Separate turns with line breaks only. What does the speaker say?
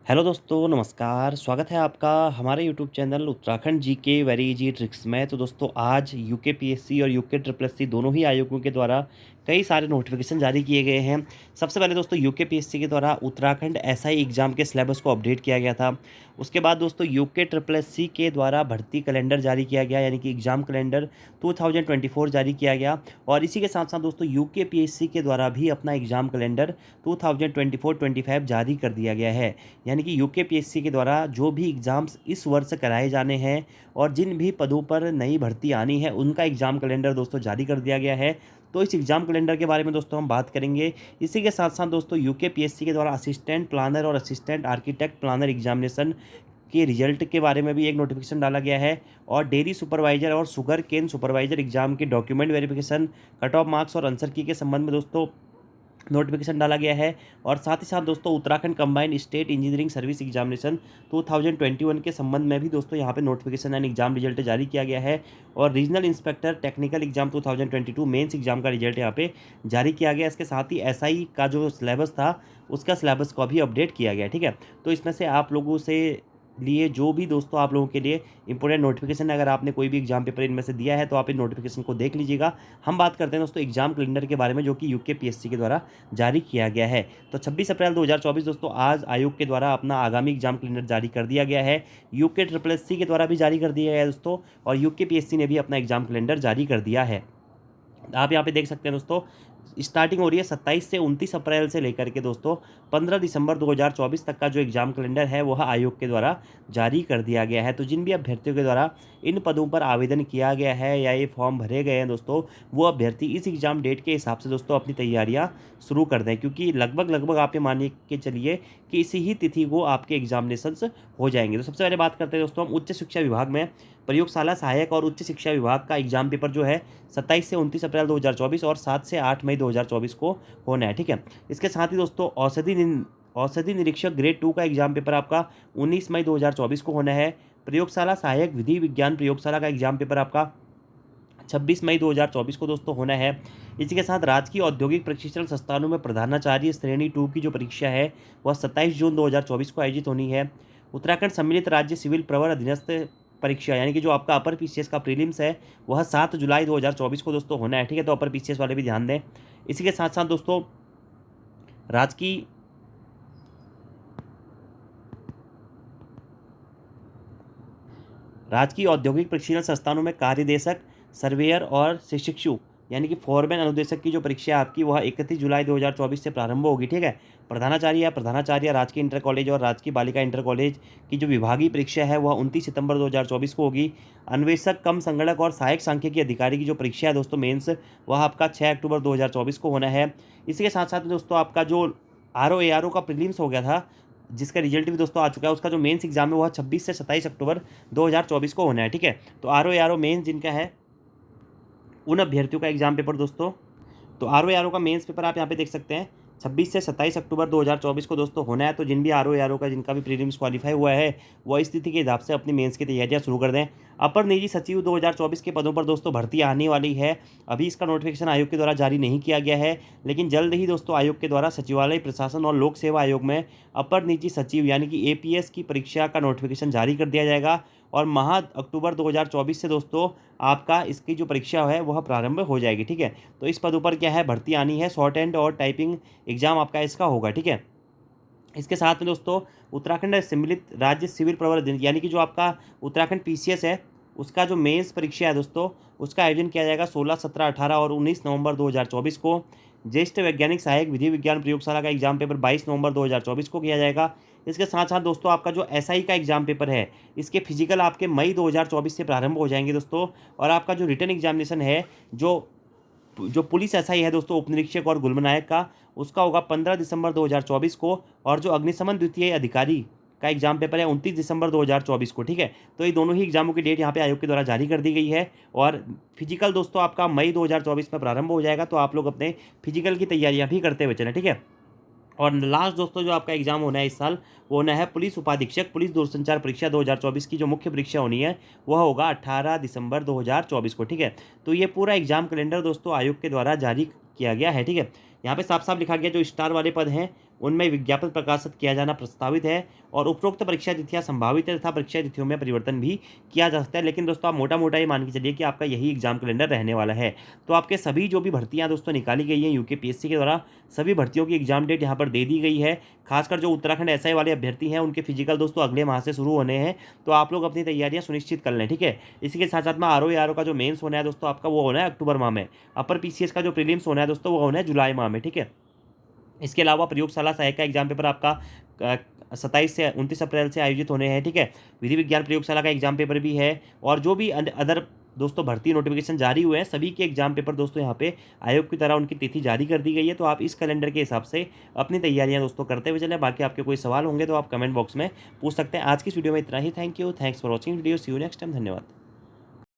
Hello दोस्तों, नमस्कार। स्वागत है आपका हमारे YouTube channel Uttarakhand GK very easy tricks में। तो दोस्तों, आज यूके पीएससी और यूके ट्रिपल एससी दोनों ही आयोगों के द्वारा कई सारे नोटिफिकेशन जारी किए गए हैं। सबसे पहले दोस्तों, यूके पीएससी के द्वारा उत्तराखंड एसआई एग्ज़ाम के सिलेबस को अपडेट किया गया था। उसके बाद दोस्तों, यूके ट्रिपल एससी के द्वारा भर्ती कैलेंडर जारी किया गया, यानी कि एग्ज़ाम कैलेंडर 2024 जारी किया गया। और इसी के साथ साथ दोस्तों, यूके पीएससी के द्वारा भी अपना एग्ज़ाम कैलेंडर 2024-25 जारी कर दिया गया है। यानी कि यूके पीएससी के द्वारा जो भी एग्ज़ाम्स इस वर्ष कराए जाने हैं और जिन भी पदों पर नई भर्ती आनी है, उनका एग्ज़ाम कैलेंडर दोस्तों जारी कर दिया गया है। तो इस एग्ज़ाम कैलेंडर के बारे में दोस्तों हम बात करेंगे। इसी के साथ साथ दोस्तों, यूके पीएससी के द्वारा असिस्टेंट प्लानर और असिस्टेंट आर्किटेक्ट प्लानर एग्जामिनेशन के रिजल्ट के बारे में भी एक नोटिफिकेशन डाला गया है। और डेयरी सुपरवाइजर और शुगर केन सुपरवाइजर एग्जाम के document verification, cut off marks और आंसर की के संबंध में दोस्तों नोटिफिकेशन डाला गया है। और साथ ही साथ दोस्तों, Uttarakhand combined state engineering service examination 2021 के संबंध में भी दोस्तों यहाँ पे नोटिफिकेशन एंड एग्जाम रिजल्ट जारी किया गया है। और regional inspector technical exam 2022 mains exam का रिजल्ट यहाँ पे जारी किया गया। इसके साथ ही एसआई का जो सिलेबस था, उसका सिलेबस को भी अपडेट किया गया। ठीक है, तो इसमें से आप लोगों से लिए जो भी दोस्तों आप लोगों के लिए इंपॉर्टेंट नोटिफिकेशन है, अगर आपने कोई भी एग्जाम पेपर इनमें से दिया है तो आप इन नोटिफिकेशन को देख लीजिएगा। हम बात करते हैं दोस्तों एग्जाम कैलेंडर के बारे में, जो कि यूके पीएससी के द्वारा जारी किया गया है। तो 26 अप्रैल 2024 दोस्तों, आज आयोग के द्वारा अपना आगामी एग्जाम कैलेंडर जारी कर दिया गया है। यूके ट्रिपल एससी के द्वारा भी जारी कर दिया गया है दोस्तों, और यूके पीएससी ने भी अपना एग्जाम कैलेंडर जारी कर दिया है। आप यहाँ पे देख सकते हैं दोस्तों, स्टार्टिंग हो रही है 27 से 29 अप्रैल से लेकर के दोस्तों 15 दिसंबर 2024 तक का जो एग्जाम कैलेंडर है, वह आयोग के द्वारा जारी कर दिया गया है। तो जिन भी अभ्यर्थियों के द्वारा इन पदों पर आवेदन किया गया है या ये फॉर्म भरे गए हैं दोस्तों, वो अभ्यर्थी इस एग्जाम डेट के हिसाब से दोस्तों अपनी तैयारियाँ शुरू कर दें, क्योंकि लगभग आप ये मानिए के चलिए कि इसी ही तिथि को आपके एग्जामिनेशंस हो जाएंगे। तो सबसे पहले बात करते हैं दोस्तों हम उच्च शिक्षा विभाग में प्रयोगशाला सहायक और उच्च शिक्षा विभाग का एग्जाम पेपर जो है 27 से 29 अप्रैल 2024 और 7 से 8 मई 2024 को होना है। ठीक है, इसके साथ ही दोस्तों औषधि निरीक्षक ग्रेड 2 का एग्जाम पेपर आपका 19 मई 2024 को होना है। प्रयोगशाला सहायक विधि विज्ञान प्रयोगशाला का एग्जाम पेपर आपका 26 मई 2024 को दोस्तों होना है। इसी के साथ राजकीय औद्योगिक प्रशिक्षण संस्थानों में प्रधानाचार्य श्रेणी 2 की जो परीक्षा है, वह 27 जून 2024 को आयोजित होनी है। उत्तराखंड सम्मिलित राज्य सिविल प्रवर अधीनस्थ परीक्षा, यानी कि जो आपका अपर पीसीएस का प्रीलिम्स है, वह 7 जुलाई 2024 को दोस्तों होना है। ठीक है, तो अपर पीसीएस वाले भी ध्यान दें। इसी के साथ साथ दोस्तों, राजकीय राजकीय औद्योगिक प्रशिक्षण संस्थानों में कार्यदेशक, सर्वेयर और शिक्षु, यानी कि फोरमैन अनुदेशक की जो परीक्षा है आपकी, वह 31 जुलाई 2024 से प्रारंभ होगी। ठीक है, प्रधानाचार्य राजकीय इंटर कॉलेज और राजकीय बालिका इंटर कॉलेज की जो विभागीय परीक्षा है, वह 29 सितंबर 2024 को होगी। अन्वेषक कम संगणक और सहायक सांख्यिकी अधिकारी की जो परीक्षा है दोस्तों मेंस, वह आपका 6 अक्टूबर 2024 को होना है। इसी के साथ साथ दोस्तों, आपका जो आर ओ का प्रीलिम्स हो गया था, जिसका रिजल्ट भी दोस्तों आ चुका है, उसका जो मेंस एग्जाम है वह 26 से 27 अक्टूबर 2024 को होना है। ठीक है, तो आर ओ मेंस जिनका है, उन अभ्यर्थियों का एग्जाम पेपर दोस्तों, तो आर ओ का मेंस पेपर आप यहाँ पे देख सकते हैं 26 से 27 अक्टूबर 2024 को दोस्तों होना है। तो जिन भी आर ओ का जिनका भी प्रीलिम्स क्वालिफाई हुआ है, वह इस तिथि के हिसाब से अपनी मेंस की तैयारियां शुरू कर दें। अपर निजी सचिव 2024 के पदों पर दोस्तों भर्ती आने वाली है। अभी इसका नोटिफिकेशन आयोग के द्वारा जारी नहीं किया गया है, लेकिन जल्द ही दोस्तों आयोग के द्वारा सचिवालय प्रशासन और लोक सेवा आयोग में अपर निजी सचिव यानी कि एपीएस की परीक्षा का नोटिफिकेशन जारी कर दिया जाएगा। और माह अक्टूबर 2024 से दोस्तों आपका इसकी जो परीक्षा है वह प्रारंभ हो जाएगी। ठीक है, तो इस पदों पर क्या है, भर्ती आनी है। शॉर्ट हैंड और टाइपिंग एग्जाम आपका इसका होगा। ठीक है, इसके साथ में दोस्तों, उत्तराखंड सम्मिलित राज्य सिविल प्रवर यानी कि जो आपका उत्तराखंड पीसीएस है, उसका जो मेंस परीक्षा है दोस्तों, उसका आयोजन किया जाएगा 16, 17, 18 और 19 नवंबर 2024 को। ज्येष्ठ वैज्ञानिक सहायक विधि विज्ञान प्रयोगशाला का एग्जाम पेपर 22 नवंबर 2024 को किया जाएगा। इसके साथ साथ दोस्तों, आपका जो एसआई का एग्जाम पेपर है, इसके फिजिकल आपके मई 2024 से प्रारंभ हो जाएंगे दोस्तों। और आपका जो रिटर्न एग्जामिनेशन है, जो जो पुलिस एसआई है दोस्तों, उपनिरीक्षक और गुलमनायक का, उसका होगा 15 दिसंबर 2024 को। और जो अग्निशमन द्वितीय अधिकारी का एग्जाम पेपर है 29 दिसंबर 2024 को। ठीक है, तो ये दोनों ही एग्जामों की डेट यहाँ पे आयोग के द्वारा जारी कर दी गई है। और फिजिकल दोस्तों आपका मई 2024 में प्रारंभ हो जाएगा, तो आप लोग अपने फिजिकल की तैयारियाँ भी करते हुए चलें। ठीक है, और लास्ट दोस्तों जो आपका एग्जाम होना है इस साल, वो होना है पुलिस उपाधीक्षक पुलिस दूरसंचार परीक्षा 2024 की जो मुख्य परीक्षा होनी है, वह होगा 18 दिसंबर 2024 को। ठीक है, तो ये पूरा एग्जाम कैलेंडर दोस्तों आयोग के द्वारा जारी किया गया है। ठीक है, यहाँ पे साफ साफ लिखा गया जो स्टार वाले पद हैं उनमें विज्ञापन प्रकाशित किया जाना प्रस्तावित है और उपरोक्त परीक्षा तिथियां संभावित है तथा परीक्षा तिथियों में परिवर्तन भी किया जा सकता है। लेकिन दोस्तों आप मोटा मोटा ये मान के चलिए कि आपका यही एग्जाम कैलेंडर रहने वाला है। तो आपके सभी जो भी भर्तियां दोस्तों निकाली गई हैं यूकेपीएससी के द्वारा, सभी भर्तियों की एग्जाम डेट यहाँ पर दे दी गई है। खासकर जो उत्तराखंड एसआई वाले अभ्यर्थी हैं उनके फिजिकल दोस्तों अगले माह से शुरू होने हैं, तो आप लोग अपनी तैयारियां सुनिश्चित कर लें, ठीक है। इसी के साथ साथ में आरओ का जो मेंस होना है दोस्तों आपका, वो होना है अक्टूबर माह में। अपर पीसीएस का जो प्रीलिम्स होना है दोस्तों, वो होना है जुलाई माह में, ठीक है। इसके अलावा प्रयोगशाला सहायक का एग्जाम पेपर आपका 27 से 29 अप्रैल से आयोजित होने हैं, ठीक है। विधि विज्ञान प्रयोगशाला का एग्जाम पेपर भी है और जो भी अदर दोस्तों भर्ती नोटिफिकेशन जारी हुए हैं सभी के एग्जाम पेपर दोस्तों यहाँ पे आयोग की तरह उनकी तिथि जारी कर दी गई है। तो आप इस कैलेंडर के हिसाब से अपनी तैयारियां दोस्तों करते हुए चलें। बाकी आपके कोई सवाल होंगे तो आप कमेंट बॉक्स में पूछ सकते हैं। आज की इस वीडियो में इतना ही। Thank you, thanks for watching video, see you next time, धन्यवाद।